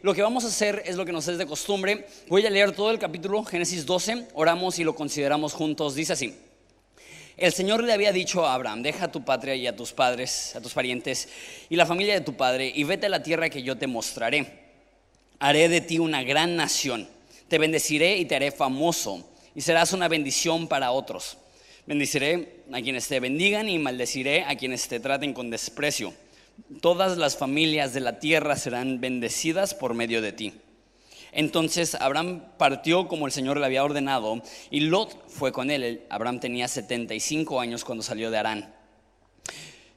lo que vamos a hacer es lo que nos es de costumbre. Voy a leer todo el capítulo, Génesis 12, oramos y lo consideramos juntos. Dice así: el Señor le había dicho a Abraham: deja a tu patria y a tus padres, a tus parientes y la familia de tu padre, y vete a la tierra que yo te mostraré. Haré de ti una gran nación, te bendeciré y te haré famoso, y serás una bendición para otros. Bendeciré a quienes te bendigan y maldeciré a quienes te traten con desprecio. Todas las familias de la tierra serán bendecidas por medio de ti. Entonces Abraham partió como el Señor le había ordenado, y Lot fue con él. Abraham tenía 75 años cuando salió de Harán.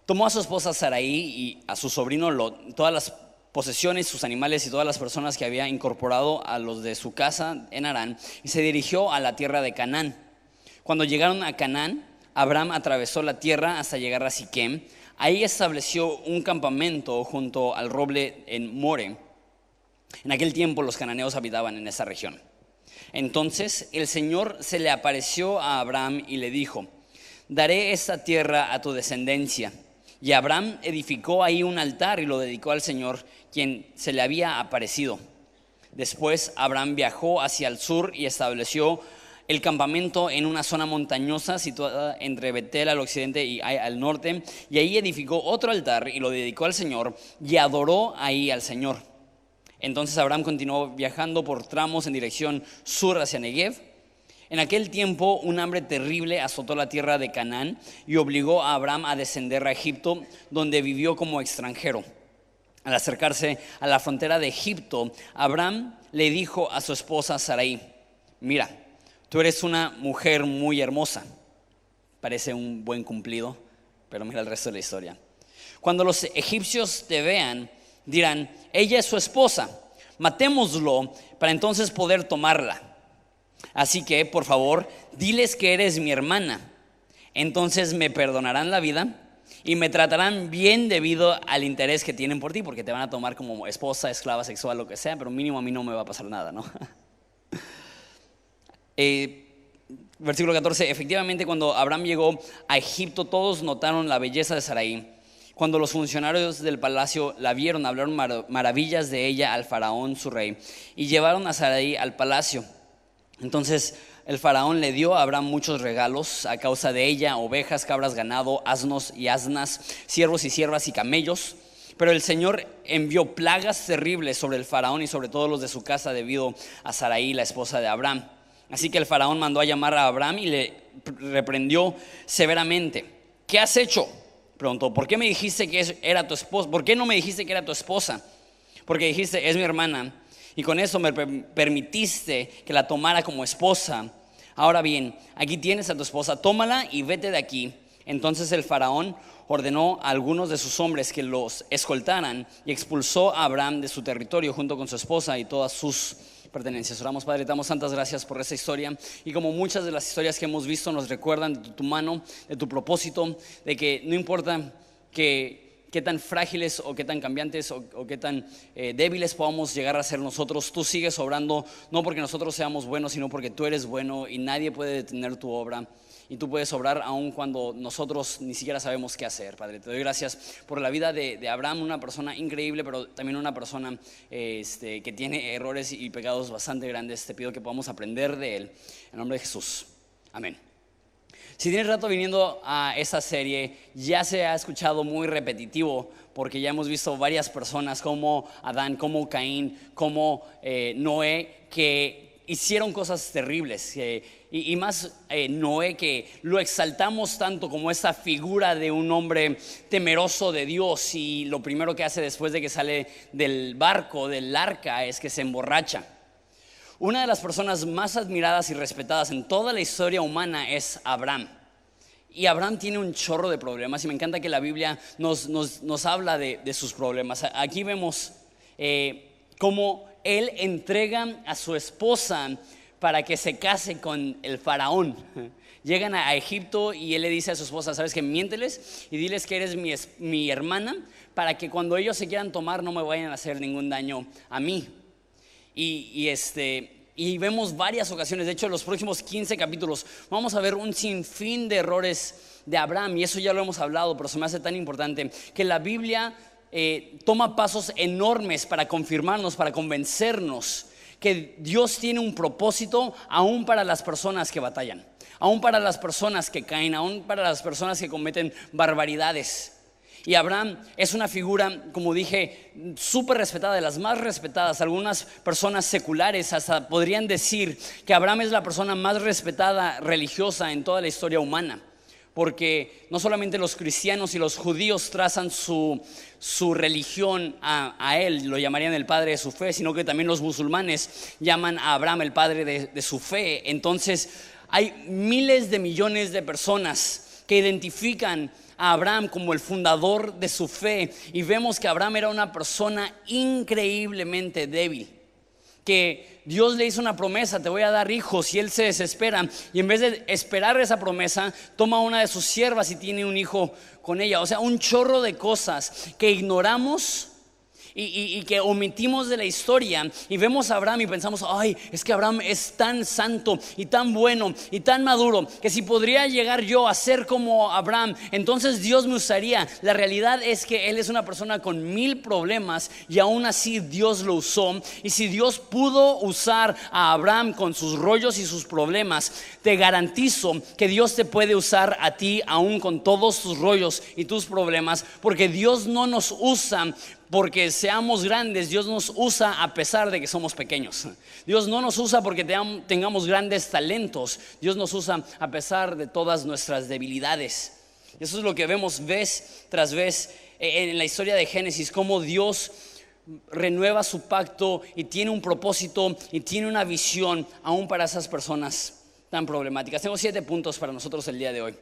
Tomó a su esposa Sarai y a su sobrino Lot, todas las posesiones, sus animales y todas las personas que había incorporado a los de su casa en Harán, y se dirigió a la tierra de Canaán. Cuando llegaron a Canaán, Abraham atravesó la tierra hasta llegar a Siquem. Ahí estableció un campamento junto al roble en More. En aquel tiempo los cananeos habitaban en esa región. Entonces el Señor se le apareció a Abraham y le dijo: daré esta tierra a tu descendencia. Y Abraham edificó ahí un altar y lo dedicó al Señor, quien se le había aparecido. Después Abraham viajó hacia el sur y estableció el campamento en una zona montañosa situada entre Betel al occidente y Ai al norte, y ahí edificó otro altar y lo dedicó al Señor y adoró ahí al Señor. Entonces Abraham continuó viajando por tramos en dirección sur hacia Negev. En aquel tiempo un hambre terrible azotó la tierra de Canaán y obligó a Abraham a descender a Egipto, donde vivió como extranjero. Al acercarse a la frontera de Egipto, Abraham le dijo a su esposa Sarai: mira, tú eres una mujer muy hermosa. Parece un buen cumplido, pero mira el resto de la historia. Cuando los egipcios te vean, dirán: ella es su esposa, matémoslo para entonces poder tomarla. Así que, por favor, diles que eres mi hermana. Entonces me perdonarán la vida y me tratarán bien debido al interés que tienen por ti, porque te van a tomar como esposa, esclava sexual, lo que sea, pero mínimo a mí no me va a pasar nada, ¿no? Versículo 14: efectivamente, cuando Abraham llegó a Egipto, todos notaron la belleza de Sarai. Cuando los funcionarios del palacio la vieron, hablaron maravillas de ella al faraón su rey, y llevaron a Sarai al palacio. Entonces el faraón le dio a Abraham muchos regalos a causa de ella: ovejas, cabras, ganado, asnos y asnas, siervos y siervas y camellos. Pero el Señor envió plagas terribles sobre el faraón y sobre todos los de su casa debido a Sarai, la esposa de Abraham. Así que el faraón mandó a llamar a Abraham y le reprendió severamente. ¿Qué has hecho?, preguntó. ¿Por qué me dijiste que era tu esposa? ¿Por qué no me dijiste que era tu esposa? Porque dijiste: es mi hermana, y con eso me permitiste que la tomara como esposa. Ahora bien, aquí tienes a tu esposa, tómala y vete de aquí. Entonces el faraón ordenó a algunos de sus hombres que los escoltaran y expulsó a Abraham de su territorio junto con su esposa y todas sus pertenencias. Oramos. Padre, te damos tantas gracias por esa historia, y como muchas de las historias que hemos visto nos recuerdan de tu mano, de tu propósito, de que no importa qué tan frágiles o qué tan cambiantes o qué tan débiles podamos llegar a ser nosotros, tú sigues obrando, no porque nosotros seamos buenos, sino porque tú eres bueno y nadie puede detener tu obra. Y tú puedes obrar aun cuando nosotros ni siquiera sabemos qué hacer. Padre, te doy gracias por la vida de Abraham, una persona increíble, pero también una persona que tiene errores y pecados bastante grandes. Te pido que podamos aprender de él. En nombre de Jesús. Amén. Si tienes rato viniendo a esta serie, ya se ha escuchado muy repetitivo, porque ya hemos visto varias personas como Adán, como Caín, como Noé, que hicieron cosas terribles, y más Noé, que lo exaltamos tanto como esa figura de un hombre temeroso de Dios, y lo primero que hace después de que sale del barco, del arca, es que se emborracha. Una de las personas más admiradas y respetadas en toda la historia humana es Abraham. Y Abraham tiene un chorro de problemas, y me encanta que la Biblia nos habla de sus problemas. Aquí vemos cómo él entrega a su esposa para que se case con el faraón. Llegan a Egipto y él le dice a su esposa: ¿sabes qué? Miénteles y diles que eres mi hermana, para que cuando ellos se quieran tomar no me vayan a hacer ningún daño a mí. Y vemos varias ocasiones. De hecho, en los próximos 15 capítulos vamos a ver un sinfín de errores de Abraham, y eso ya lo hemos hablado, pero se me hace tan importante que la Biblia toma pasos enormes para confirmarnos, para convencernos que Dios tiene un propósito aún para las personas que batallan, aún para las personas que caen, aún para las personas que cometen barbaridades. Y Abraham es una figura, como dije, súper respetada, de las más respetadas. Algunas personas seculares hasta podrían decir que Abraham es la persona más respetada religiosa en toda la historia humana, porque no solamente los cristianos y los judíos trazan su religión a él, lo llamarían el padre de su fe, sino que también los musulmanes llaman a Abraham el padre de su fe. Entonces hay miles de millones de personas que identifican a Abraham como el fundador de su fe, y vemos que Abraham era una persona increíblemente débil, que Dios le hizo una promesa: te voy a dar hijos, y él se desespera, y en vez de esperar esa promesa, toma una de sus siervas y tiene un hijo con ella. O sea, un chorro de cosas que ignoramos y que omitimos de la historia, y vemos a Abraham y pensamos: ay, es que Abraham es tan santo y tan bueno y tan maduro, que si podría llegar yo a ser como Abraham, entonces Dios me usaría. La realidad es que él es una persona con 1000 problemas, y aún así Dios lo usó. Y si Dios pudo usar a Abraham con sus rollos y sus problemas, te garantizo que Dios te puede usar a ti aún con todos tus rollos y tus problemas, porque Dios no nos usa porque seamos grandes. Dios nos usa a pesar de que somos pequeños. Dios no nos usa porque tengamos grandes talentos. Dios nos usa a pesar de todas nuestras debilidades. Eso es lo que vemos vez tras vez en la historia de Génesis, cómo Dios renueva su pacto y tiene un propósito y tiene una visión aún para esas personas tan problemáticas. Tengo 7 puntos para nosotros el día de hoy,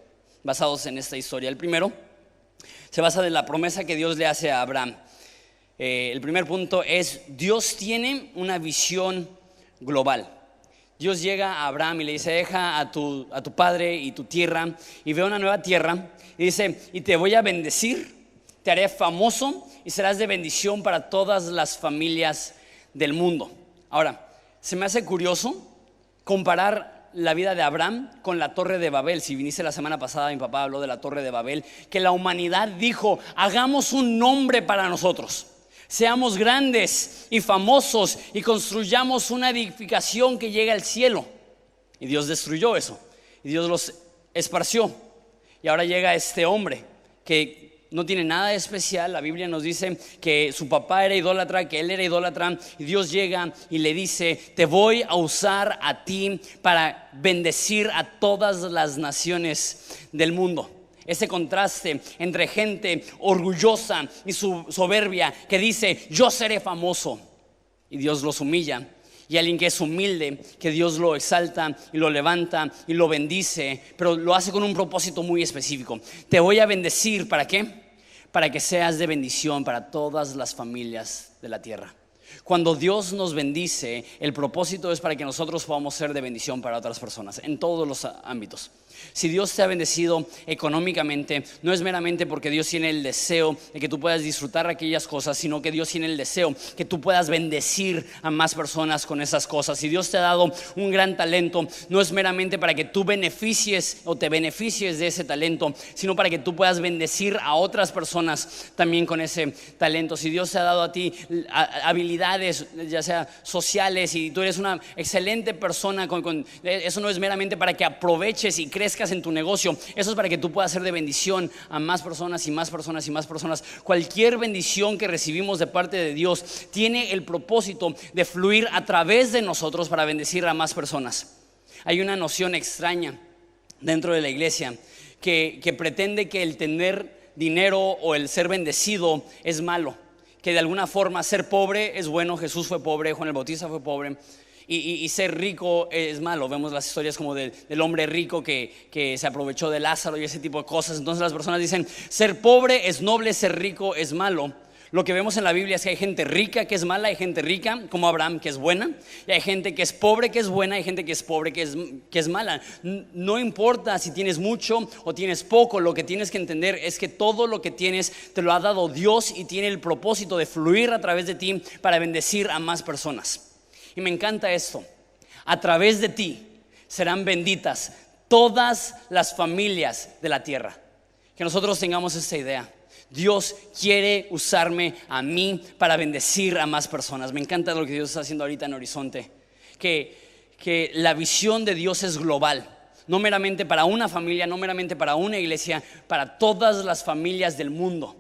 basados en esta historia. El primero se basa en la promesa que Dios le hace a Abraham. El primer punto es: Dios tiene una visión global. Dios llega a Abraham y le dice: deja a tu padre y tu tierra y ve una nueva tierra, y dice: y te voy a bendecir, te haré famoso y serás de bendición para todas las familias del mundo. Ahora, se me hace curioso comparar la vida de Abraham con la Torre de Babel. Si viniste la semana pasada, mi papá habló de la Torre de Babel, que la humanidad dijo: hagamos un nombre para nosotros, seamos grandes y famosos y construyamos una edificación que llegue al cielo. Y Dios destruyó eso, y Dios los esparció. Y ahora llega este hombre que no tiene nada de especial. La Biblia nos dice que su papá era idólatra, que él era idólatra, y Dios llega y le dice: te voy a usar a ti para bendecir a todas las naciones del mundo. Ese contraste entre gente orgullosa y soberbia que dice: yo seré famoso, y Dios los humilla, y alguien que es humilde, que Dios lo exalta y lo levanta y lo bendice, pero lo hace con un propósito muy específico. Te voy a bendecir, ¿para qué? Para que seas de bendición para todas las familias de la tierra. Cuando Dios nos bendice, el propósito es para que nosotros podamos ser de bendición para otras personas en todos los ámbitos. Si Dios te ha bendecido económicamente, no es meramente porque Dios tiene el deseo de que tú puedas disfrutar aquellas cosas, sino que Dios tiene el deseo que tú puedas bendecir a más personas con esas cosas. Si Dios te ha dado un gran talento, no es meramente para que tú beneficies o te beneficies de ese talento, sino para que tú puedas bendecir a otras personas también con ese talento. Si Dios te ha dado a ti habilidades, ya sea sociales, y tú eres una excelente persona, eso no es meramente para que aproveches y crezcas en tu negocio. Eso es para que tú puedas ser de bendición a más personas y más personas y más personas. Cualquier bendición que recibimos de parte de Dios tiene el propósito de fluir a través de nosotros para bendecir a más personas. Hay una noción extraña dentro de la iglesia que pretende que el tener dinero o el ser bendecido es malo, que de alguna forma ser pobre es bueno. Jesús fue pobre, Juan el Bautista fue pobre, y ser rico es malo. Vemos las historias como del hombre rico que se aprovechó de Lázaro y ese tipo de cosas. Entonces las personas dicen: ser pobre es noble, ser rico es malo. Lo que vemos en la Biblia es que hay gente rica que es mala, hay gente rica como Abraham que es buena, y hay gente que es pobre que es buena, hay gente que es pobre que es mala. No importa si tienes mucho o tienes poco, lo que tienes que entender es que todo lo que tienes te lo ha dado Dios, y tiene el propósito de fluir a través de ti para bendecir a más personas. Y me encanta esto: a través de ti serán benditas todas las familias de la tierra. Que nosotros tengamos esta idea. Dios quiere usarme a mí para bendecir a más personas. Me encanta lo que Dios está haciendo ahorita en Horizonte. Que la visión de Dios es global. No meramente para una familia, no meramente para una iglesia, para todas las familias del mundo.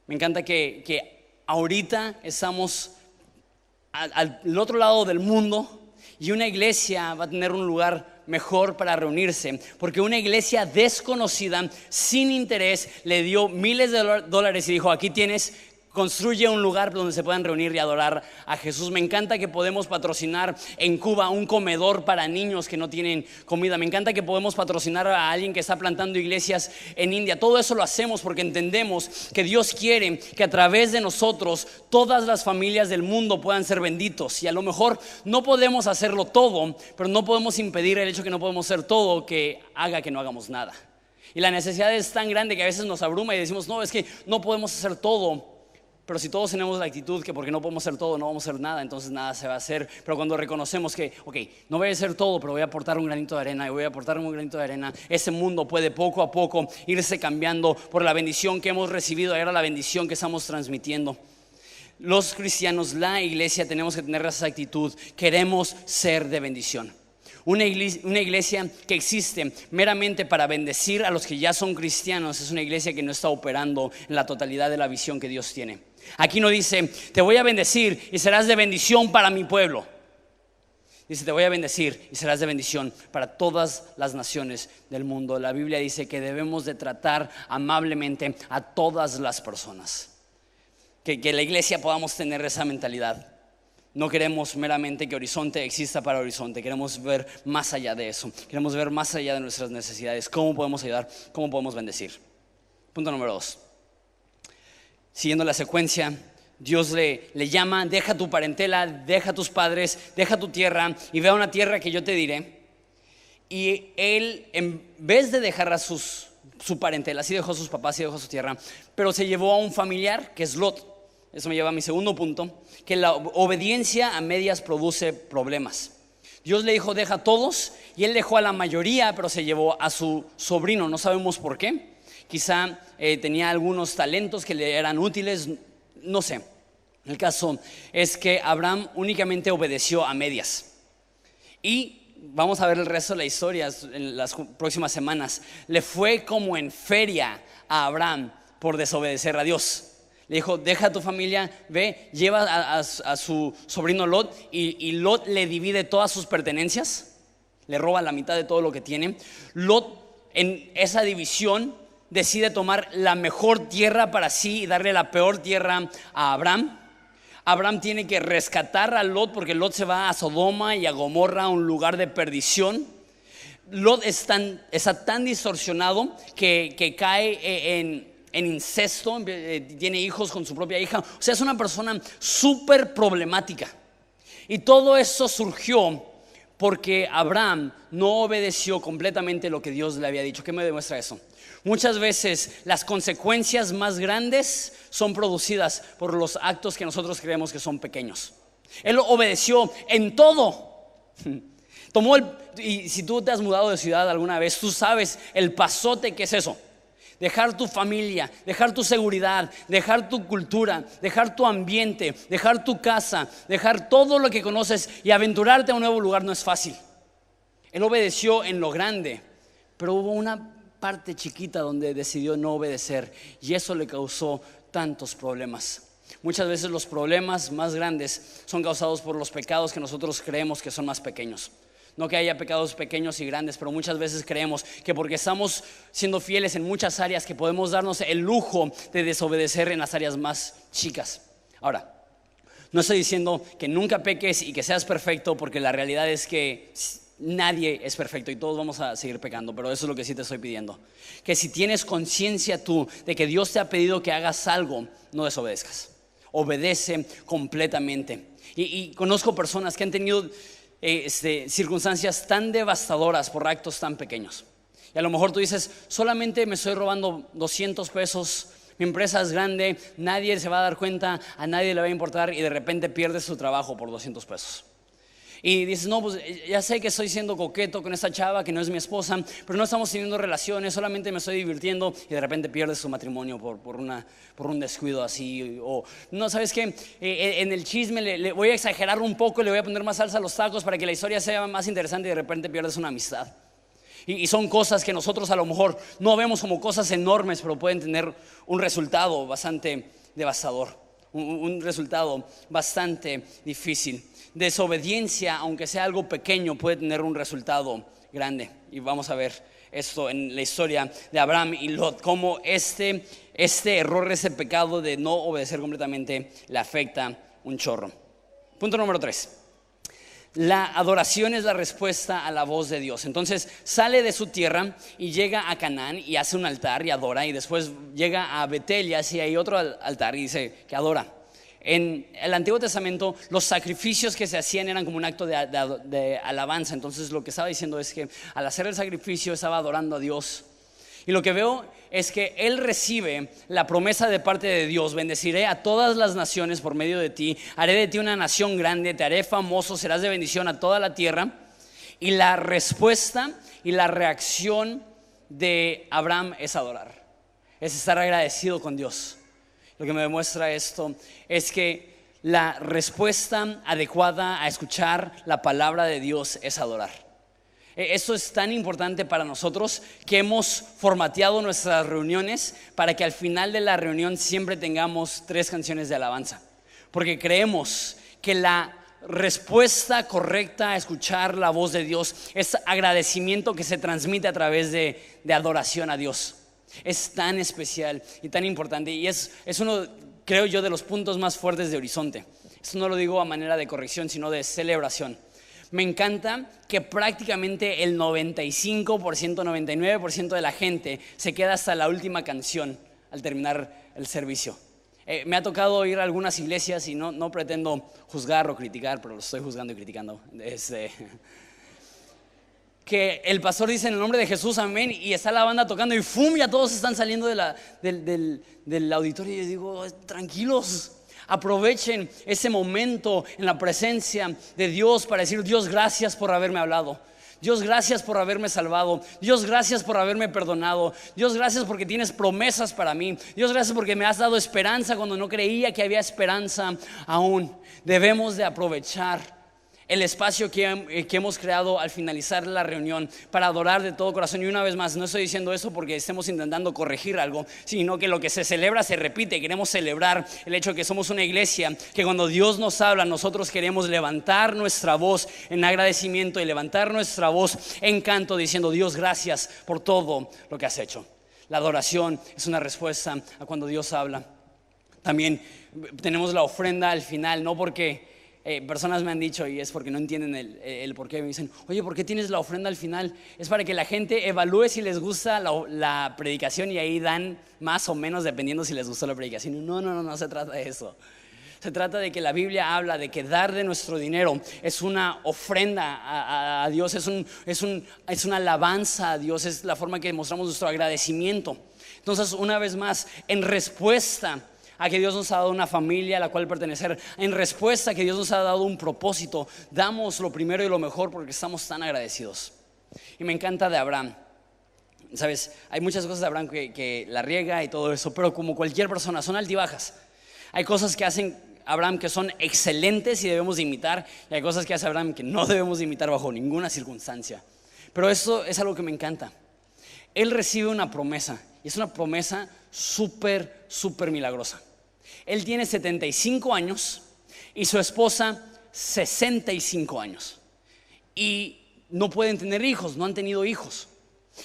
Me encanta que ahorita estamos al otro lado del mundo y una iglesia va a tener un lugar mejor para reunirse, porque una iglesia desconocida, sin interés, le dio miles de dólares y dijo: aquí tienes, construye un lugar donde se puedan reunir y adorar a Jesús. Me encanta que podemos patrocinar en Cuba un comedor para niños que no tienen comida. Me encanta que podemos patrocinar a alguien que está plantando iglesias en India. Todo eso lo hacemos porque entendemos que Dios quiere que a través de nosotros todas las familias del mundo puedan ser benditos. Y a lo mejor no podemos hacerlo todo, pero no podemos impedir el hecho que no podemos hacer todo que haga que no hagamos nada. Y la necesidad es tan grande que a veces nos abruma y decimos: no, es que no podemos hacer todo. Pero si todos tenemos la actitud que porque no podemos hacer todo, no vamos a hacer nada, entonces nada se va a hacer. Pero cuando reconocemos que, no voy a hacer todo, pero voy a aportar un granito de arena, y voy a aportar un granito de arena, ese mundo puede poco a poco irse cambiando por la bendición que hemos recibido y ahora la bendición que estamos transmitiendo. Los cristianos, la iglesia, tenemos que tener esa actitud. Queremos ser de bendición. Una iglesia que existe meramente para bendecir a los que ya son cristianos es una iglesia que no está operando en la totalidad de la visión que Dios tiene. Aquí no dice: te voy a bendecir y serás de bendición para mi pueblo. Dice: te voy a bendecir y serás de bendición para todas las naciones del mundo. La Biblia dice que debemos de tratar amablemente a todas las personas. Que la iglesia podamos tener esa mentalidad. No queremos meramente que Horizonte exista para Horizonte. Queremos ver más allá de eso. Queremos ver más allá de nuestras necesidades. ¿Cómo podemos ayudar? ¿Cómo podemos bendecir? Punto número 2. Siguiendo la secuencia, Dios le llama: deja tu parentela, deja tus padres, deja tu tierra y ve a una tierra que yo te diré. Y él, en vez de dejar a su parentela, sí dejó a sus papás, sí dejó a su tierra, pero se llevó a un familiar que es Lot. Eso me lleva a mi segundo punto, que la obediencia a medias produce problemas. Dios le dijo: deja a todos, y él dejó a la mayoría, pero se llevó a su sobrino. No sabemos por qué. Quizá tenía algunos talentos que le eran útiles, no sé. El caso es que Abraham únicamente obedeció a medias. Y vamos a ver el resto de la historia en las próximas semanas. Le fue como en feria a Abraham por desobedecer a Dios. Le dijo: deja a tu familia, ve, lleva a su sobrino Lot, y Lot le divide todas sus pertenencias, le roba la mitad de todo lo que tiene. Lot, en esa división, decide tomar la mejor tierra para sí y darle la peor tierra a Abraham. Abraham tiene que rescatar a Lot porque Lot se va a Sodoma y a Gomorra, un lugar de perdición. Lot está tan distorsionado que cae en incesto, tiene hijos con su propia hija. O sea, es una persona súper problemática. Y todo eso surgió porque Abraham no obedeció completamente lo que Dios le había dicho. ¿Qué me demuestra eso? Muchas veces las consecuencias más grandes son producidas por los actos que nosotros creemos que son pequeños. Él obedeció en todo. Y si tú te has mudado de ciudad alguna vez, tú sabes el pasote que es eso. Dejar tu familia, dejar tu seguridad, dejar tu cultura, dejar tu ambiente, dejar tu casa, dejar todo lo que conoces y aventurarte a un nuevo lugar no es fácil. Él obedeció en lo grande, pero hubo una parte chiquita donde decidió no obedecer y eso le causó tantos problemas. Muchas veces los problemas más grandes son causados por los pecados que nosotros creemos que son más pequeños. No que haya pecados pequeños y grandes, pero muchas veces creemos que porque estamos siendo fieles en muchas áreas que podemos darnos el lujo de desobedecer en las áreas más chicas. Ahora, no estoy diciendo que nunca peques y que seas perfecto, porque la realidad es que nadie es perfecto y todos vamos a seguir pecando, pero eso es lo que sí te estoy pidiendo. Que si tienes conciencia tú de que Dios te ha pedido que hagas algo, no desobedezcas. Obedece completamente. Y conozco personas que han tenido circunstancias tan devastadoras por actos tan pequeños. Y a lo mejor tú dices: solamente me estoy robando 200 pesos, mi empresa es grande, nadie se va a dar cuenta, a nadie le va a importar, y de repente pierdes tu trabajo por 200 pesos. Y dices, no, pues ya sé que estoy siendo coqueto con esta chava que no es mi esposa, pero no estamos teniendo relaciones, solamente me estoy divirtiendo, y de repente pierdes tu matrimonio por un descuido así. O no, ¿sabes qué? En el chisme le voy a exagerar un poco, le voy a poner más salsa a los tacos para que la historia sea más interesante, y de repente pierdes una amistad. Y son cosas que nosotros a lo mejor no vemos como cosas enormes, pero pueden tener un resultado bastante devastador, un resultado bastante difícil. Desobediencia, aunque sea algo pequeño, puede tener un resultado grande. Y vamos a ver esto en la historia de Abraham y Lot, cómo este error, ese pecado de no obedecer completamente, le afecta un chorro. Punto número 3. La adoración es la respuesta a la voz de Dios. Entonces sale de su tierra y llega a Canaán y hace un altar y adora, y después llega a Betel y hace ahí otro altar y dice que adora. En el Antiguo Testamento los sacrificios que se hacían eran como un acto de alabanza. Entonces lo que estaba diciendo es que al hacer el sacrificio estaba adorando a Dios. Y lo que veo es que él recibe la promesa de parte de Dios: bendeciré a todas las naciones por medio de ti, haré de ti una nación grande, te haré famoso, serás de bendición a toda la tierra. Y la respuesta y la reacción de Abraham es adorar, es estar agradecido con Dios. Lo que me demuestra esto es que la respuesta adecuada a escuchar la palabra de Dios es adorar. Esto es tan importante para nosotros que hemos formateado nuestras reuniones para que al final de la reunión siempre tengamos 3 canciones de alabanza, porque creemos que la respuesta correcta a escuchar la voz de Dios es agradecimiento que se transmite a través de adoración a Dios. Es tan especial y tan importante, y es uno, creo yo, de los puntos más fuertes de Horizonte. Esto no lo digo a manera de corrección, sino de celebración. Me encanta que prácticamente el 95%, 99% de la gente se queda hasta la última canción al terminar el servicio. Me ha tocado ir a algunas iglesias y no pretendo juzgar o criticar, pero lo estoy juzgando y criticando. Que el pastor dice en el nombre de Jesús, amén, y está la banda tocando y ¡fum! Ya todos están saliendo del auditorio. Y yo digo, tranquilos, aprovechen ese momento en la presencia de Dios para decir: Dios, gracias por haberme hablado. Dios, gracias por haberme salvado. Dios, gracias por haberme perdonado. Dios, gracias porque tienes promesas para mí. Dios, gracias porque me has dado esperanza cuando no creía que había esperanza aún. Debemos de aprovechar el espacio que hemos creado al finalizar la reunión para adorar de todo corazón. Y una vez más, no estoy diciendo eso porque estemos intentando corregir algo, sino que lo que se celebra se repite. Queremos celebrar el hecho de que somos una iglesia que cuando Dios nos habla, nosotros queremos levantar nuestra voz en agradecimiento y levantar nuestra voz en canto, diciendo: Dios, gracias por todo lo que has hecho. La adoración es una respuesta a cuando Dios habla. También tenemos la ofrenda al final, no porque personas me han dicho, y es porque no entienden el por qué, me dicen: oye, ¿por qué tienes la ofrenda al final? Es para que la gente evalúe si les gusta la predicación, y ahí dan más o menos dependiendo si les gustó la predicación. No se trata de eso. Se trata de que la Biblia habla de que dar de nuestro dinero es una ofrenda a Dios, es una alabanza a Dios, es la forma que mostramos nuestro agradecimiento. Entonces, una vez más, en respuesta a que Dios nos ha dado una familia a la cual pertenecer, en respuesta a que Dios nos ha dado un propósito, damos lo primero y lo mejor porque estamos tan agradecidos. Y me encanta de Abraham. Sabes, hay muchas cosas de Abraham que la riega y todo eso, pero como cualquier persona, son altibajas. Hay cosas que hacen Abraham que son excelentes y debemos de imitar, y hay cosas que hace Abraham que no debemos de imitar bajo ninguna circunstancia. Pero eso es algo que me encanta. Él recibe una promesa, y es una promesa súper milagrosa. Él tiene 75 años y su esposa 65 años, y no pueden tener hijos, no han tenido hijos.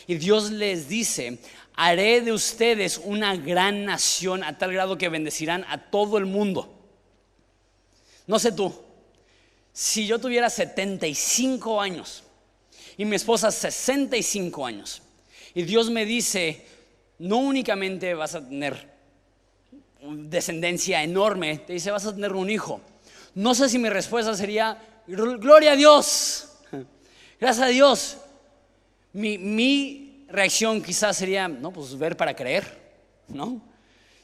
Y Dios les dice: haré de ustedes una gran nación, a tal grado que bendecirán a todo el mundo. No sé tú, si yo tuviera 75 años y mi esposa 65 años, y Dios me dice: no únicamente vas a tener descendencia enorme, te dice: vas a tener un hijo. No sé si mi respuesta sería: gloria a Dios, gracias a Dios. Mi reacción quizás sería: no, pues ver para creer, ¿no?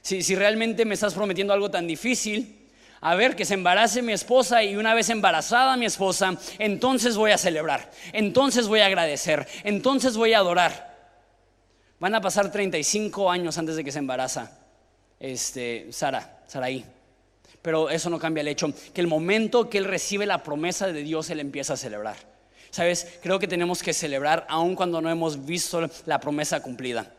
Si realmente me estás prometiendo algo tan difícil, A ver, que se embarace mi esposa, y una vez embarazada mi esposa, entonces voy a celebrar, entonces voy a agradecer, entonces voy a adorar. Van a pasar 35 años antes de que se embaraza Sarai. Pero eso no cambia el hecho que el momento que él recibe la promesa de Dios, él empieza a celebrar. ¿Sabes? Creo que tenemos que celebrar aun cuando no hemos visto la promesa cumplida,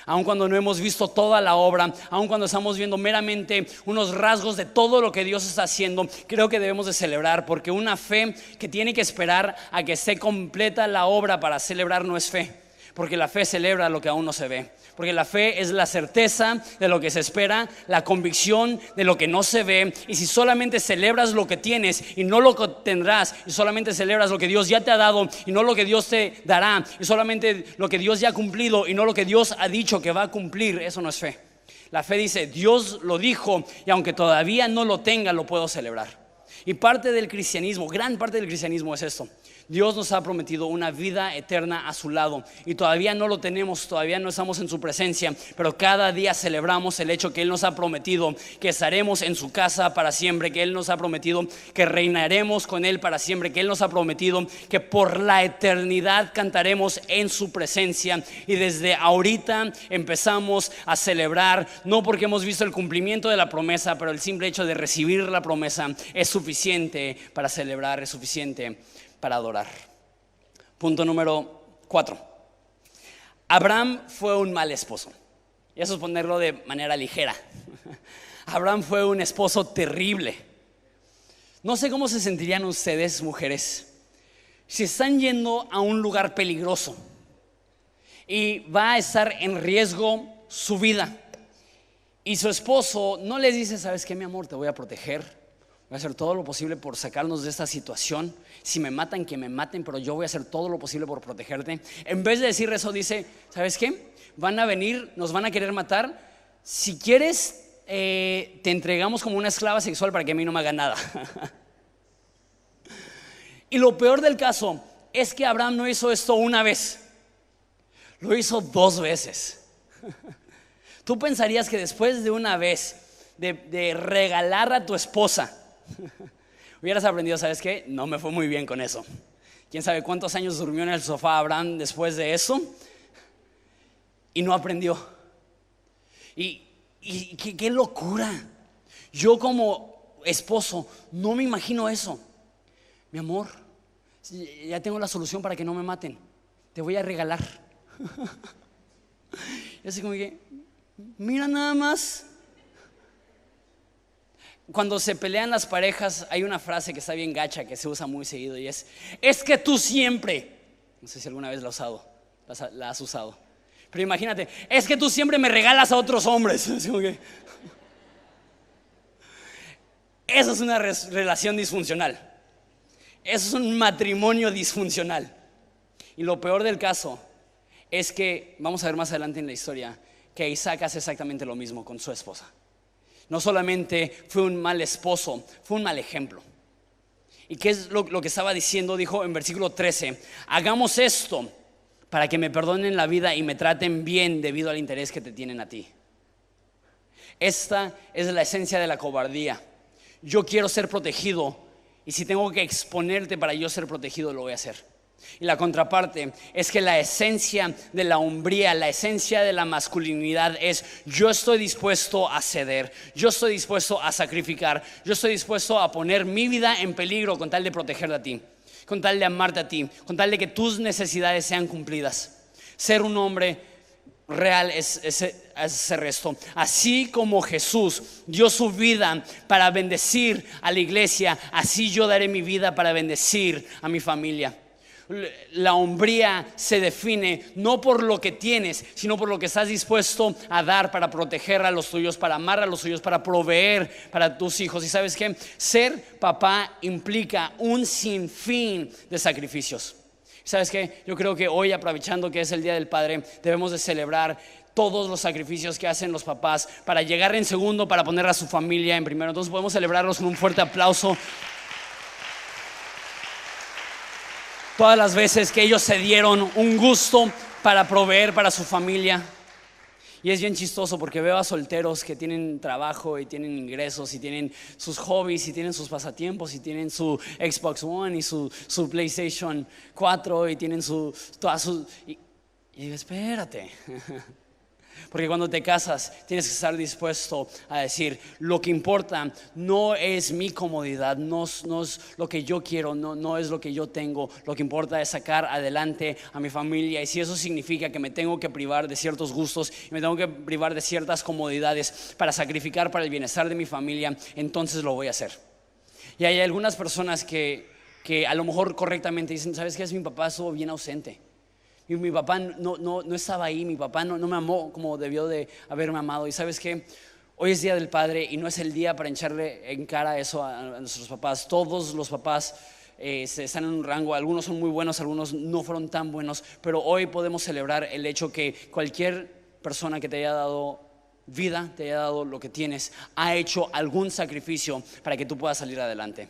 aun cuando no hemos visto toda la obra, aun cuando estamos viendo meramente unos rasgos de todo lo que Dios está haciendo. Creo que debemos de celebrar, porque una fe que tiene que esperar a que esté completa la obra para celebrar no es fe. Porque la fe celebra lo que aún no se ve. Porque la fe es la certeza de lo que se espera, la convicción de lo que no se ve. Y si solamente celebras lo que tienes y no lo que tendrás, y solamente celebras lo que Dios ya te ha dado y no lo que Dios te dará, y solamente lo que Dios ya ha cumplido y no lo que Dios ha dicho que va a cumplir, eso no es fe. La fe dice: Dios lo dijo, y aunque todavía no lo tenga, lo puedo celebrar. Y parte del cristianismo, gran parte del cristianismo es esto: Dios nos ha prometido una vida eterna a su lado, y todavía no lo tenemos, todavía no estamos en su presencia, pero cada día celebramos el hecho que Él nos ha prometido que estaremos en su casa para siempre, que Él nos ha prometido que reinaremos con Él para siempre, que Él nos ha prometido que por la eternidad cantaremos en su presencia. Y desde ahorita empezamos a celebrar, no porque hemos visto el cumplimiento de la promesa, pero el simple hecho de recibir la promesa es suficiente para celebrar, es suficiente para adorar. Punto número 4. Abraham fue un mal esposo. Y eso es ponerlo de manera ligera. Abraham fue un esposo terrible. No sé cómo se sentirían ustedes, mujeres, si están yendo a un lugar peligroso y va a estar en riesgo su vida, y su esposo no les dice: ¿sabes qué, mi amor? Te voy a proteger, voy a hacer todo lo posible por sacarnos de esta situación. Si me matan, que me maten, pero yo voy a hacer todo lo posible por protegerte. En vez de decir eso, dice: ¿sabes qué? Van a venir, nos van a querer matar. Si quieres, te entregamos como una esclava sexual para que a mí no me haga nada. Y lo peor del caso es que Abraham no hizo esto una vez, lo hizo 2 veces. Tú pensarías que después de una vez de regalar a tu esposa, hubieras aprendido: ¿sabes qué? No me fue muy bien con eso. ¿Quién sabe cuántos años durmió en el sofá Abraham después de eso? Y no aprendió. Y qué locura. Yo como esposo no me imagino eso. Mi amor, ya tengo la solución para que no me maten. Te voy a regalar. Y así como que, mira nada más. Cuando se pelean las parejas, hay una frase que está bien gacha, que se usa muy seguido, y es que tú siempre. No sé si alguna vez la has usado, la has usado. Pero imagínate: es que tú siempre me regalas a otros hombres. Eso es una relación disfuncional. Eso es un matrimonio disfuncional. Y lo peor del caso es que, vamos a ver más adelante en la historia, que Isaac hace exactamente lo mismo con su esposa. No solamente fue un mal esposo, fue un mal ejemplo. ¿Y qué es lo que estaba diciendo? Dijo en versículo 13: hagamos esto para que me perdonen la vida y me traten bien debido al interés que te tienen a ti. Esta es la esencia de la cobardía. Yo quiero ser protegido, y si tengo que exponerte para yo ser protegido, lo voy a hacer. Y la contraparte es que la esencia de la hombría, la esencia de la masculinidad es: yo estoy dispuesto a ceder, yo estoy dispuesto a sacrificar, yo estoy dispuesto a poner mi vida en peligro con tal de protegerte a ti, con tal de amarte a ti, con tal de que tus necesidades sean cumplidas. Ser un hombre real es hacer esto. Así como Jesús dio su vida para bendecir a la iglesia, así yo daré mi vida para bendecir a mi familia. La hombría se define no por lo que tienes, sino por lo que estás dispuesto a dar para proteger a los tuyos, para amar a los tuyos, para proveer para tus hijos. Y ¿sabes qué? Ser papá implica un sinfín de sacrificios. ¿Sabes qué? Yo creo que hoy, aprovechando que es el Día del Padre, debemos de celebrar todos los sacrificios que hacen los papás para llegar en segundo, para poner a su familia en primero. Entonces podemos celebrarlos con un fuerte aplauso. Todas las veces que ellos se dieron un gusto para proveer para su familia. Y es bien chistoso porque veo a solteros que tienen trabajo y tienen ingresos y tienen sus hobbies y tienen sus pasatiempos y tienen su Xbox One y su PlayStation 4 y tienen y digo, espérate. Porque cuando te casas tienes que estar dispuesto a decir, lo que importa no es mi comodidad, no es lo que yo quiero, no es lo que yo tengo. Lo que importa es sacar adelante a mi familia. Y si eso significa que me tengo que privar de ciertos gustos y me tengo que privar de ciertas comodidades para sacrificar para el bienestar de mi familia, entonces lo voy a hacer. Y hay algunas personas que a lo mejor correctamente dicen, ¿sabes qué? Mi papá estuvo bien ausente. Y mi papá no estaba ahí, mi papá no me amó como debió de haberme amado. Y ¿sabes qué? Hoy es Día del Padre y no es el día para echarle en cara eso a nuestros papás. Todos los papás están en un rango, algunos son muy buenos, algunos no fueron tan buenos. Pero hoy podemos celebrar el hecho que cualquier persona que te haya dado vida, te haya dado lo que tienes, ha hecho algún sacrificio para que tú puedas salir adelante.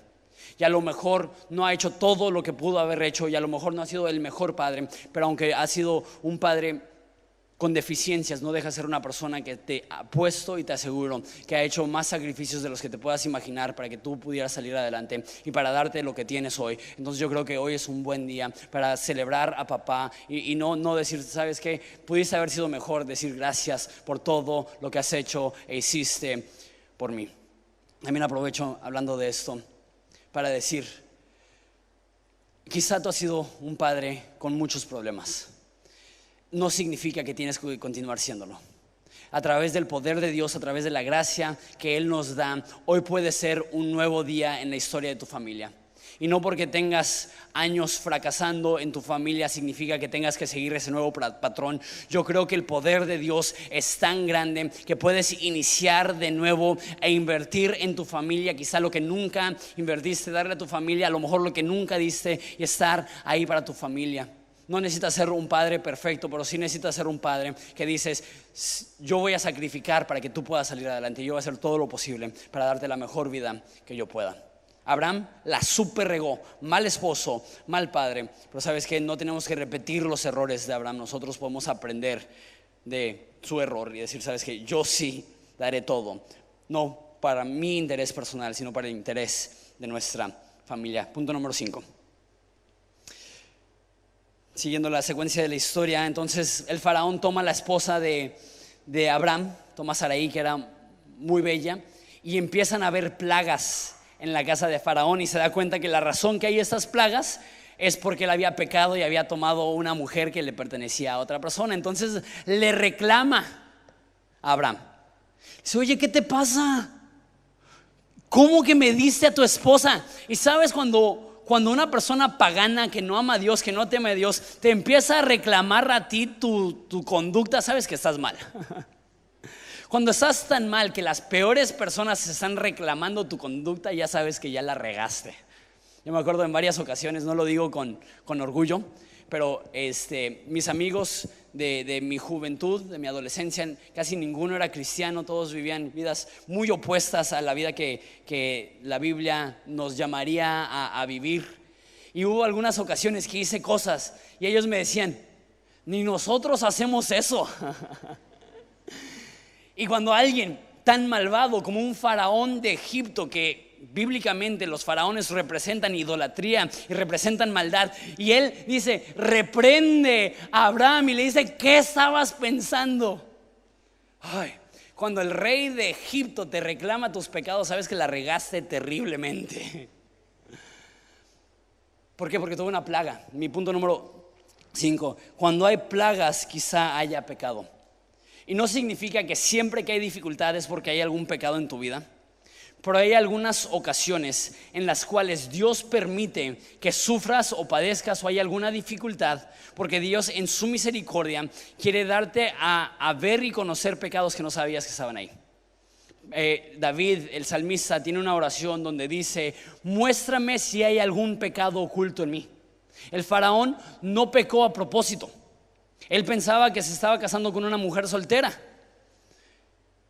Y a lo mejor no ha hecho todo lo que pudo haber hecho y a lo mejor no ha sido el mejor padre, pero aunque ha sido un padre con deficiencias, no deja de ser una persona que te apuesto y te aseguro que ha hecho más sacrificios de los que te puedas imaginar para que tú pudieras salir adelante y para darte lo que tienes hoy. Entonces yo creo que hoy es un buen día para celebrar a papá y no decir, ¿sabes qué? Pudiste haber sido mejor, decir gracias por todo lo que has hecho e hiciste por mí. También aprovecho hablando de esto para decir, quizá tú has sido un padre con muchos problemas. No significa que tienes que continuar siéndolo. A través del poder de Dios, a través de la gracia que Él nos da, hoy puede ser un nuevo día en la historia de tu familia. Y no porque tengas años fracasando en tu familia significa que tengas que seguir ese nuevo patrón. Yo creo que el poder de Dios es tan grande que puedes iniciar de nuevo e invertir en tu familia, quizá lo que nunca invertiste, darle a tu familia a lo mejor lo que nunca diste y estar ahí para tu familia. No necesitas ser un padre perfecto, pero sí necesitas ser un padre que dices, yo voy a sacrificar para que tú puedas salir adelante. Yo voy a hacer todo lo posible para darte la mejor vida que yo pueda. Abraham la super regó, mal esposo, mal padre. Pero sabes que no tenemos que repetir los errores de Abraham. Nosotros podemos aprender de su error y decir, sabes que yo sí daré todo, no para mi interés personal, sino para el interés de nuestra familia. Punto número 5. Siguiendo la secuencia de la historia, entonces el faraón toma la esposa de Abraham, toma a Sarai, que era muy bella, y empiezan a haber plagas en la casa de faraón, y se da cuenta que la razón que hay estas plagas es porque él había pecado y había tomado una mujer que le pertenecía a otra persona. Entonces le reclama a Abraham, dice, oye, ¿qué te pasa? ¿Cómo que me diste a tu esposa? Y sabes, cuando una persona pagana que no ama a Dios, que no teme a Dios, te empieza a reclamar a ti tu conducta, sabes que estás mal. Cuando estás tan mal que las peores personas se están reclamando tu conducta, ya sabes que ya la regaste. Yo me acuerdo en varias ocasiones, no lo digo con orgullo, pero mis amigos de mi juventud, de mi adolescencia, casi ninguno era cristiano. Todos vivían vidas muy opuestas a la vida que la Biblia nos llamaría a vivir. Y hubo algunas ocasiones que hice cosas y ellos me decían, ni nosotros hacemos eso. Y cuando alguien tan malvado como un faraón de Egipto, que bíblicamente los faraones representan idolatría y representan maldad, y él dice, reprende a Abraham y le dice, ¿qué estabas pensando? Ay, cuando el rey de Egipto te reclama tus pecados, sabes que la regaste terriblemente. ¿Por qué? Porque tuvo una plaga. Mi punto número 5, cuando hay plagas quizá haya pecado. Y no significa que siempre que hay dificultades porque hay algún pecado en tu vida, pero hay algunas ocasiones en las cuales Dios permite que sufras o padezcas o hay alguna dificultad, porque Dios en su misericordia quiere darte a ver y conocer pecados que no sabías que estaban ahí. David, el salmista, tiene una oración donde dice, muéstrame si hay algún pecado oculto en mí. El faraón no pecó a propósito. Él pensaba que se estaba casando con una mujer soltera.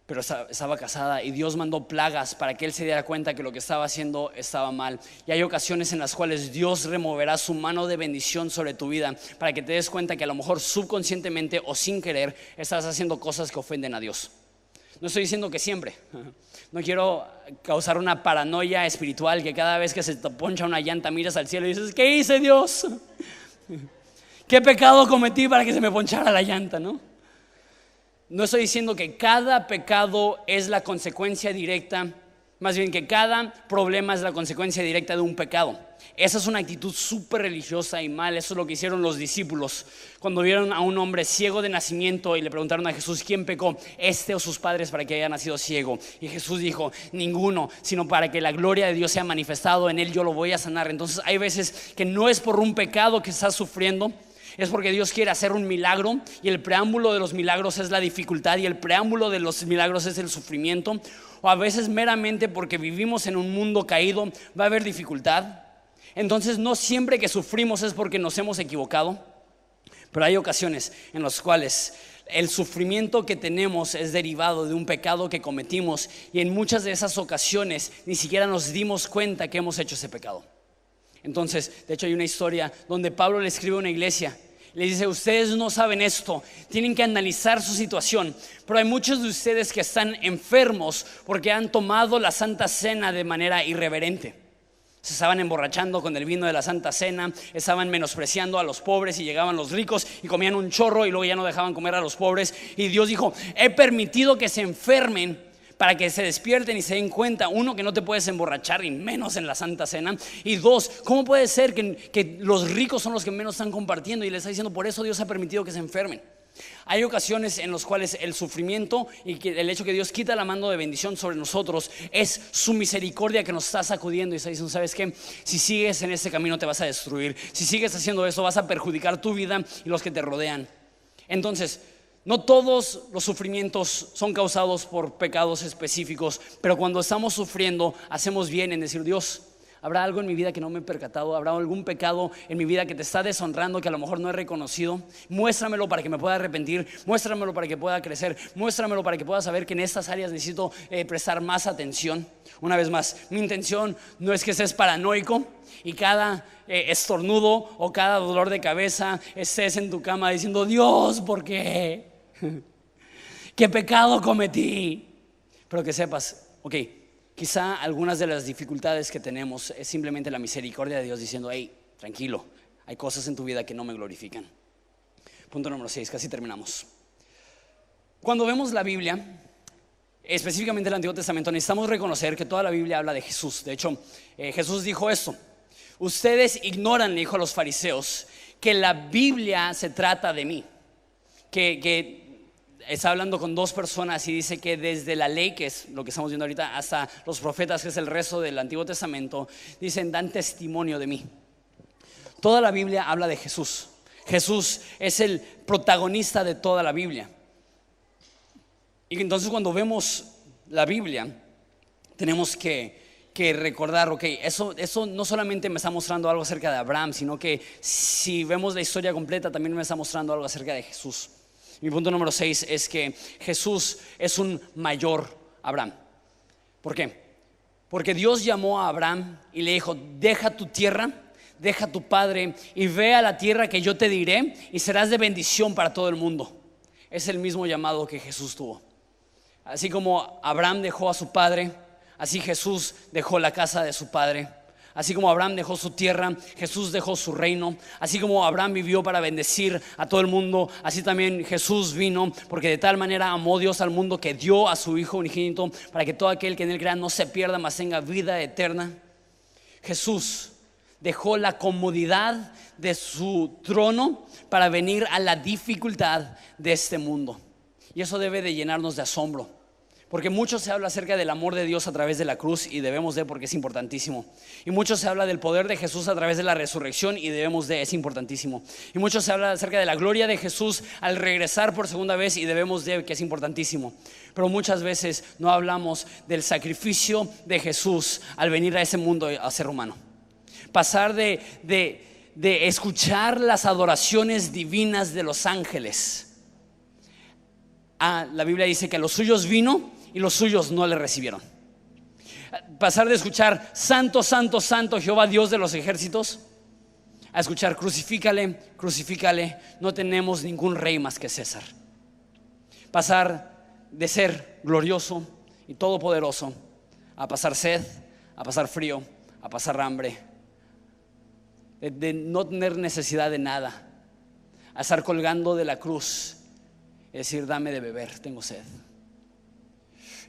pero estaba casada y Dios mandó plagas para que él se diera cuenta que lo que estaba haciendo estaba mal. Y hay ocasiones en las cuales Dios removerá su mano de bendición sobre tu vida para que te des cuenta que a lo mejor subconscientemente o sin querer estás haciendo cosas que ofenden a Dios. No estoy diciendo que siempre. No quiero causar una paranoia espiritual que cada vez que se te poncha una llanta miras al cielo y dices: ¿qué hice, Dios? ¿Qué pecado cometí para que se me ponchara la llanta? No estoy diciendo que cada pecado es la consecuencia directa, más bien que cada problema es la consecuencia directa de un pecado. Esa es una actitud súper religiosa y mal. Eso es lo que hicieron los discípulos cuando vieron a un hombre ciego de nacimiento y le preguntaron a Jesús: ¿quién pecó, este o sus padres, para que haya nacido ciego? Y Jesús dijo: ninguno, sino para que la gloria de Dios sea manifestado en él, yo lo voy a sanar. Entonces hay veces que no es por un pecado que estás sufriendo, es porque Dios quiere hacer un milagro, y el preámbulo de los milagros es la dificultad, y el preámbulo de los milagros es el sufrimiento. O a veces meramente porque vivimos en un mundo caído va a haber dificultad. Entonces no siempre que sufrimos es porque nos hemos equivocado, pero hay ocasiones en las cuales el sufrimiento que tenemos es derivado de un pecado que cometimos, y en muchas de esas ocasiones ni siquiera nos dimos cuenta que hemos hecho ese pecado. Entonces, de hecho hay una historia donde Pablo le escribe a una iglesia, le dice: ustedes no saben esto, tienen que analizar su situación, pero hay muchos de ustedes que están enfermos porque han tomado la Santa Cena de manera irreverente. Se estaban emborrachando con el vino de la Santa Cena, estaban menospreciando a los pobres, y llegaban los ricos y comían un chorro y luego ya no dejaban comer a los pobres. Y Dios dijo: he permitido que se enfermen para que se despierten y se den cuenta, uno, que no te puedes emborrachar, y menos en la Santa Cena, y dos, ¿cómo puede ser que los ricos son los que menos están compartiendo? Y le está diciendo: por eso Dios ha permitido que se enfermen. Hay ocasiones en las cuales el sufrimiento y el hecho que Dios quita la mano de bendición sobre nosotros es su misericordia que nos está sacudiendo y está diciendo: ¿sabes qué? Si sigues en ese camino te vas a destruir. Si sigues haciendo eso vas a perjudicar tu vida y los que te rodean. Entonces, no todos los sufrimientos son causados por pecados específicos, pero cuando estamos sufriendo hacemos bien en decir: Dios, ¿habrá algo en mi vida que no me he percatado? ¿Habrá algún pecado en mi vida que te está deshonrando, que a lo mejor no he reconocido? Muéstramelo para que me pueda arrepentir, muéstramelo para que pueda crecer, muéstramelo para que pueda saber que en estas áreas necesito prestar más atención. Una vez más, mi intención no es que estés paranoico y cada estornudo o cada dolor de cabeza estés en tu cama diciendo: Dios, ¿por qué? ¿Qué pecado cometí? Pero que sepas, ok, quizá algunas de las dificultades que tenemos es simplemente la misericordia de Dios diciendo: hey, tranquilo, hay cosas en tu vida que no me glorifican. Punto número 6, casi terminamos. Cuando vemos la Biblia, específicamente el Antiguo Testamento, necesitamos reconocer que toda la Biblia habla de Jesús. De hecho, Jesús dijo esto: ustedes ignoran, le dijo a los fariseos, que la Biblia se trata de mí. Que está hablando con dos personas y dice que desde la ley, que es lo que estamos viendo ahorita, hasta los profetas, que es el resto del Antiguo Testamento, dicen: dan testimonio de mí. Toda la Biblia habla de Jesús. Jesús es el protagonista de toda la Biblia. Y entonces cuando vemos la Biblia tenemos que recordar, ok, eso no solamente me está mostrando algo acerca de Abraham, sino que si vemos la historia completa también me está mostrando algo acerca de Jesús. Mi punto número 6 es que Jesús es un mayor Abraham. ¿Por qué? Porque Dios llamó a Abraham y le dijo: deja tu tierra, deja tu padre y ve a la tierra que yo te diré, y serás de bendición para todo el mundo. Es el mismo llamado que Jesús tuvo. Así como Abraham dejó a su padre, así Jesús dejó la casa de su padre. Así como Abraham dejó su tierra, Jesús dejó su reino. Así como Abraham vivió para bendecir a todo el mundo, así también Jesús vino, porque de tal manera amó Dios al mundo que dio a su Hijo unigénito, para que todo aquel que en él crea no se pierda, mas tenga vida eterna. Jesús dejó la comodidad de su trono para venir a la dificultad de este mundo. Y eso debe de llenarnos de asombro, porque mucho se habla acerca del amor de Dios a través de la cruz, y debemos de, porque es importantísimo. Y mucho se habla del poder de Jesús a través de la resurrección, y debemos de, es importantísimo. Y mucho se habla acerca de la gloria de Jesús al regresar por segunda vez, y debemos de, que es importantísimo. Pero muchas veces no hablamos del sacrificio de Jesús al venir a ese mundo a ser humano. Pasar de escuchar las adoraciones divinas de los ángeles. La Biblia dice que a los suyos vino y los suyos no le recibieron. Pasar de escuchar santo, santo, santo Jehová Dios de los ejércitos a escuchar crucifícale, crucifícale, no tenemos ningún rey más que César. Pasar de ser glorioso y todopoderoso a pasar sed, a pasar frío, a pasar hambre, de no tener necesidad de nada, a estar colgando de la cruz y decir dame de beber, tengo sed.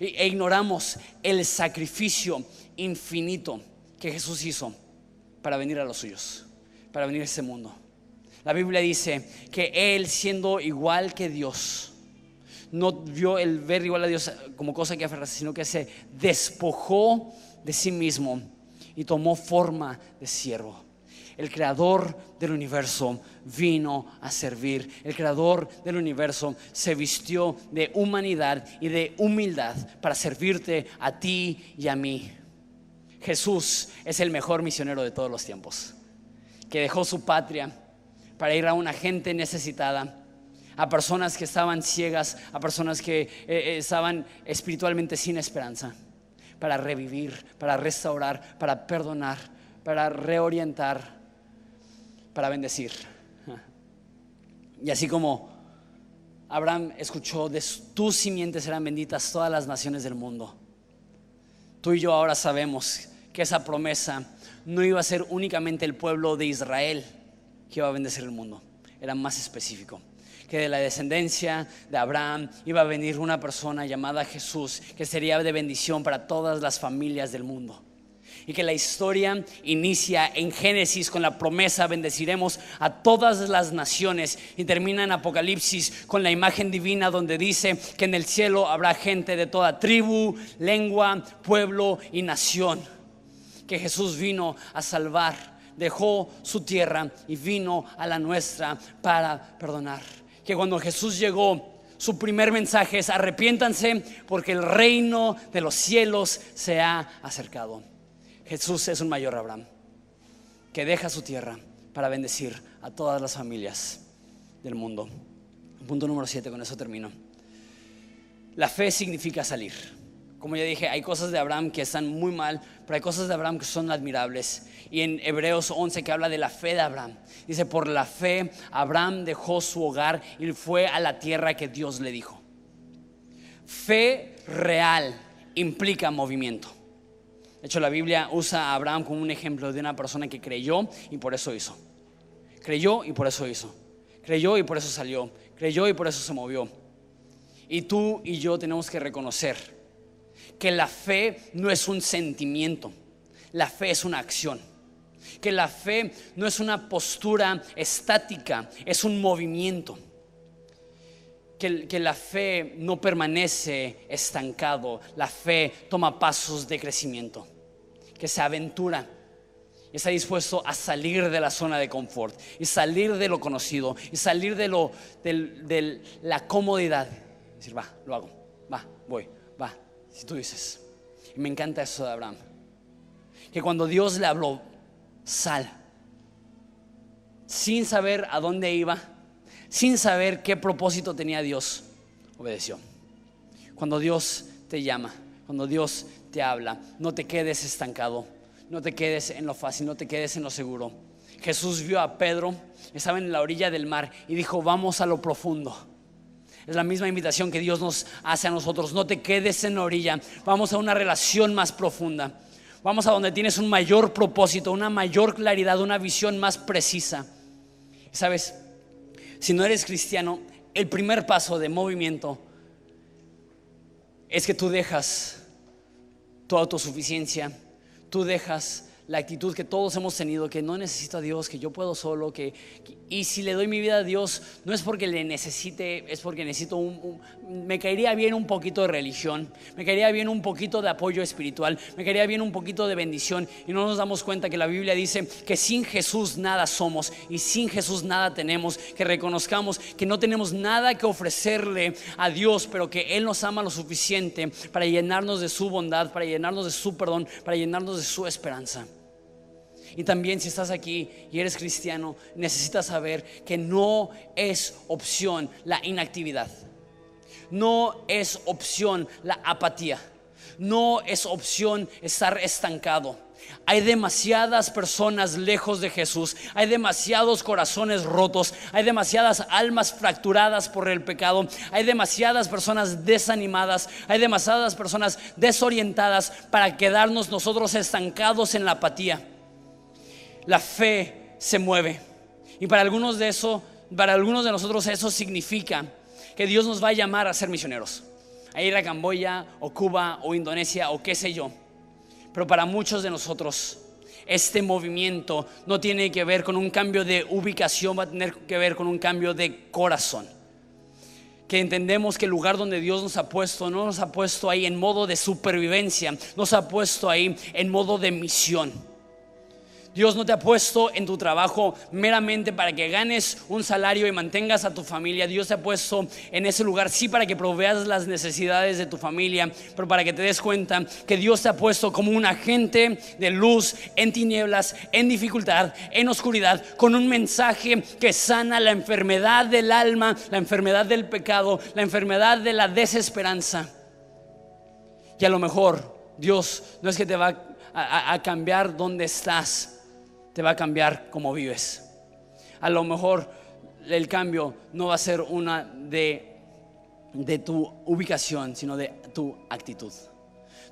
E ignoramos el sacrificio infinito que Jesús hizo para venir a los suyos, para venir a este mundo. La Biblia dice que Él, siendo igual que Dios, no vio el ver igual a Dios como cosa que aferrarse, sino que se despojó de sí mismo y tomó forma de siervo. El creador del universo vino a servir. El creador del universo se vistió de humanidad y de humildad para servirte a ti y a mí. Jesús es el mejor misionero de todos los tiempos, que dejó su patria para ir a una gente necesitada, a personas que estaban ciegas, a personas que estaban espiritualmente sin esperanza, para revivir, para restaurar, para perdonar, para reorientar, para bendecir. Y así como Abraham escuchó, de tus simientes serán benditas todas las naciones del mundo, tú y yo ahora sabemos que esa promesa no iba a ser únicamente el pueblo de Israel que iba a bendecir el mundo, era más específico, que de la descendencia de Abraham iba a venir una persona llamada Jesús, que sería de bendición para todas las familias del mundo. Y que la historia inicia en Génesis con la promesa bendeciremos a todas las naciones, y termina en Apocalipsis con la imagen divina donde dice que en el cielo habrá gente de toda tribu, lengua, pueblo y nación. Que Jesús vino a salvar, dejó su tierra y vino a la nuestra para perdonar. Que cuando Jesús llegó, su primer mensaje es arrepiéntanse porque el reino de los cielos se ha acercado. Jesús es un mayor Abraham que deja su tierra para bendecir a todas las familias del mundo. Punto número 7, con eso termino. La fe significa salir. Como ya dije, hay cosas de Abraham que están muy mal, pero hay cosas de Abraham que son admirables. Y en Hebreos 11, que habla de la fe de Abraham, dice: por la fe Abraham dejó su hogar y fue a la tierra que Dios le dijo. Fe real implica movimiento. De hecho, la Biblia usa a Abraham como un ejemplo de una persona que creyó y por eso hizo. Creyó y por eso hizo. Creyó y por eso salió. Creyó y por eso se movió. Y tú y yo tenemos que reconocer que la fe no es un sentimiento, la fe es una acción. Que la fe no es una postura estática, es un movimiento. Que la fe no permanece estancado, la fe toma pasos de crecimiento, que se aventura y está dispuesto a salir de la zona de confort y salir de lo conocido y salir de la comodidad. Decir, va, lo hago, va, voy, va. Si tú dices, y me encanta eso de Abraham, que cuando Dios le habló, sal, sin saber a dónde iba, sin saber qué propósito tenía Dios, obedeció. Cuando Dios te llama, cuando Dios te habla, no te quedes estancado, no te quedes en lo fácil, no te quedes en lo seguro. Jesús vio a Pedro, estaba en la orilla del mar y dijo: vamos a lo profundo. Es la misma invitación que Dios nos hace a nosotros: no te quedes en la orilla, vamos a una relación más profunda, vamos a donde tienes un mayor propósito, una mayor claridad, una visión más precisa. ¿Sabes? Si no eres cristiano, el primer paso de movimiento es que tú dejas tu autosuficiencia, tú dejas la actitud que todos hemos tenido, que no necesito a Dios, que yo puedo solo, y si le doy mi vida a Dios no es porque le necesite, es porque necesito me caería bien un poquito de religión, me caería bien un poquito de apoyo espiritual, me caería bien un poquito de bendición. Y no nos damos cuenta que la Biblia dice que sin Jesús nada somos y sin Jesús nada tenemos. Que reconozcamos que no tenemos nada que ofrecerle a Dios, pero que Él nos ama lo suficiente para llenarnos de su bondad, para llenarnos de su perdón, para llenarnos de su esperanza. Y también, si estás aquí y eres cristiano, necesitas saber que no es opción la inactividad. No es opción la apatía. No es opción estar estancado. Hay demasiadas personas lejos de Jesús. Hay demasiados corazones rotos. Hay demasiadas almas fracturadas por el pecado. Hay demasiadas personas desanimadas. Hay demasiadas personas desorientadas para quedarnos nosotros estancados en la apatía. La fe se mueve. Y para algunos de nosotros eso significa que Dios nos va a llamar a ser misioneros, a ir a Camboya o Cuba o Indonesia o qué sé yo. Pero para muchos de nosotros este movimiento no tiene que ver con un cambio de ubicación, va a tener que ver con un cambio de corazón. Que entendemos que el lugar donde Dios nos ha puesto no nos ha puesto ahí en modo de supervivencia, nos ha puesto ahí en modo de misión. Dios no te ha puesto en tu trabajo meramente para que ganes un salario y mantengas a tu familia. Dios te ha puesto en ese lugar sí para que proveas las necesidades de tu familia, pero para que te des cuenta que Dios te ha puesto como un agente de luz en tinieblas, en dificultad, en oscuridad, con un mensaje que sana la enfermedad del alma, la enfermedad del pecado, la enfermedad de la desesperanza. Y a lo mejor Dios no es que te va a cambiar donde estás, te va a cambiar cómo vives. A lo mejor el cambio no va a ser una de tu ubicación, sino de tu actitud.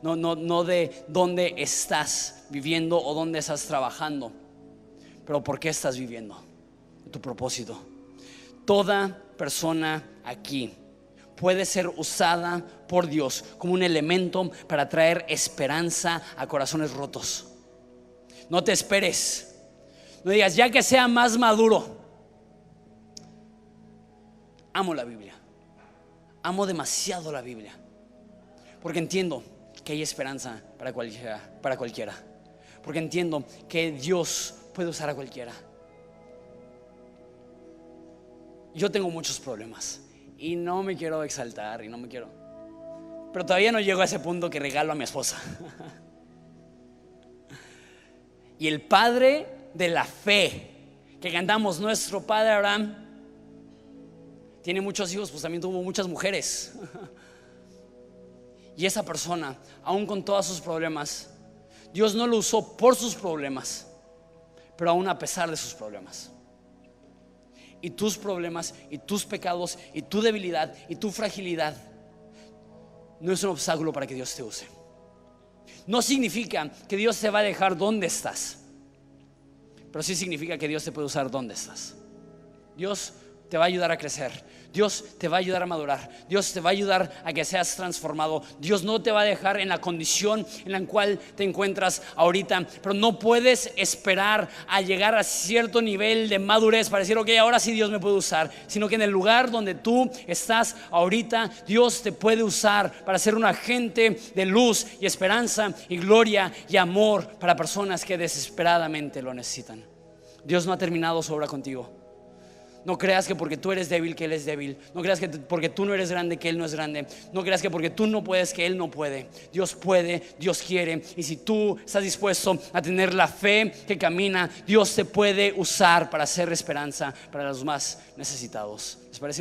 No de dónde estás viviendo o dónde estás trabajando, pero por qué estás viviendo, tu propósito. Toda persona aquí puede ser usada por Dios como un elemento para traer esperanza a corazones rotos. No te esperes. No digas, ya que sea más maduro. Amo la Biblia. Amo demasiado la Biblia. Porque entiendo que hay esperanza para cualquiera. Porque entiendo que Dios puede usar a cualquiera. Yo tengo muchos problemas y no me quiero exaltar pero todavía no llego a ese punto que regalo a mi esposa. Y el padre de la fe que cantamos, nuestro padre Abraham, tiene muchos hijos, pues también tuvo muchas mujeres. Y esa persona, aún con todos sus problemas, Dios no lo usó por sus problemas, pero aún a pesar de sus problemas. Y tus problemas, y tus pecados, y tu debilidad, y tu fragilidad no es un obstáculo para que Dios te use. No significa que Dios te va a dejar donde estás, pero sí significa que Dios te puede usar donde estás. Dios te va a ayudar a crecer. Dios te va a ayudar a madurar. Dios te va a ayudar a que seas transformado. Dios no te va a dejar en la condición en la cual te encuentras ahorita, pero no puedes esperar a llegar a cierto nivel de madurez para decir, ok, ahora sí Dios me puede usar, sino que en el lugar donde tú estás ahorita, Dios te puede usar para ser un agente de luz y esperanza y gloria y amor para personas que desesperadamente lo necesitan. Dios no ha terminado su obra contigo. No creas que porque tú eres débil que Él es débil. No creas que porque tú no eres grande que Él no es grande. No creas que porque tú no puedes que Él no puede. Dios puede, Dios quiere. Y si tú estás dispuesto a tener la fe que camina, Dios te puede usar para hacer esperanza para los más necesitados. ¿Les parece?